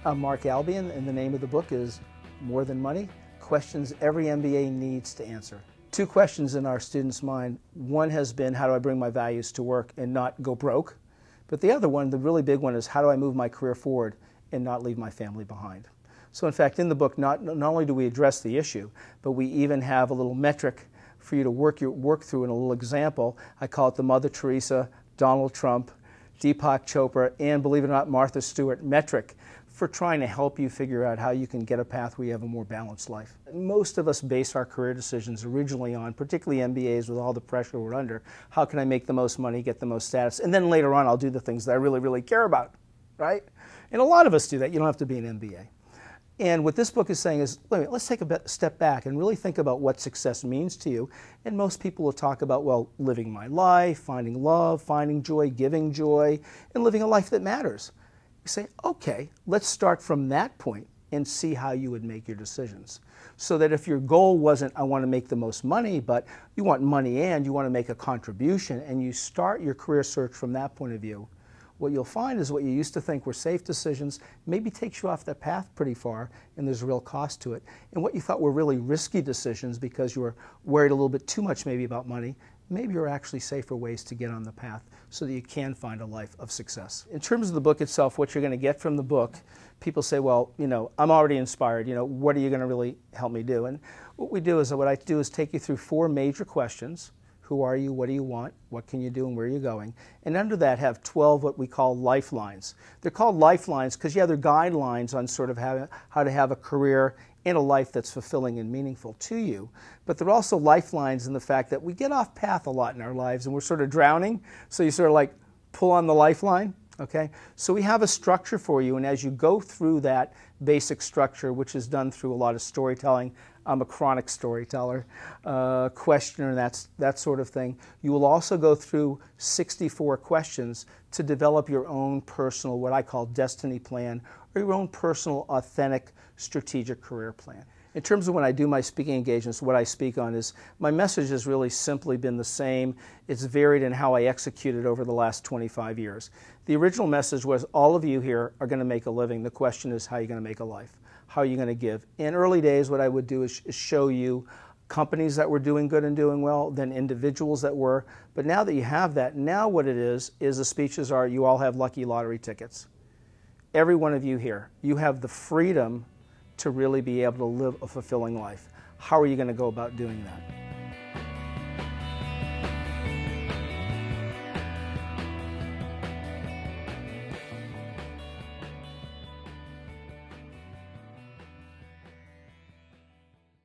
I'm Mark Albion, and the name of the book is More Than Money, Questions Every MBA Needs to Answer. Two questions in our students' mind. One has been, how do I bring my values to work and not go broke? But the other one, the really big one, is how do I move my career forward and not leave my family behind? So in fact, in the book, not only do we address the issue, but we even have a little metric for you to work through in a little example. I call it the Mother Teresa, Donald Trump, Deepak Chopra, and believe it or not, Martha Stewart metric for trying to help you figure out how you can get a path where you have a more balanced life. Most of us base our career decisions originally on, particularly MBAs with all the pressure we're under, how can I make the most money, get the most status, and then later on I'll do the things that I really, really care about, right? And a lot of us do that. You don't have to be an MBA. And what this book is saying is, wait a minute, let's take a step back and really think about what success means to you. And most people will talk about, well, living my life, finding love, finding joy, giving joy, and living a life that matters. You say, okay, let's start from that point and see how you would make your decisions. So that if your goal wasn't, I want to make the most money, but you want money and you want to make a contribution, and you start your career search from that point of view, what you'll find is what you used to think were safe decisions maybe takes you off that path pretty far, and there's a real cost to it. And what you thought were really risky decisions because you were worried a little bit too much maybe about money, maybe are actually safer ways to get on the path so that you can find a life of success. In terms of the book itself, what you're going to get from the book, people say, well, you know, I'm already inspired, you know, what are you going to really help me do? And what I do is take you through 4 major questions. Who are you? What do you want? What can you do? And where are you going? And under that have 12 what we call lifelines. They're called lifelines because, yeah, they're guidelines on sort of how to have a career and a life that's fulfilling and meaningful to you. But they're also lifelines in the fact that we get off path a lot in our lives and we're sort of drowning. So you sort of like pull on the lifeline. Okay? So we have a structure for you, and as you go through that basic structure, which is done through a lot of storytelling, I'm a chronic storyteller, questioner, that sort of thing, you will also go through 64 questions to develop your own personal, what I call destiny plan, or your own personal, authentic, strategic career plan. In terms of when I do my speaking engagements, what I speak on is, my message has really simply been the same. It's varied in how I execute it over the last 25 years. The original message was, all of you here are going to make a living. The question is, how are you going to make a life? How are you going to give? In early days, what I would do is show you companies that were doing good and doing well, then individuals that were. But now that you have that, now what it is the speeches are, you all have lucky lottery tickets. Every one of you here, you have the freedom to really be able to live a fulfilling life. How are you going to go about doing that?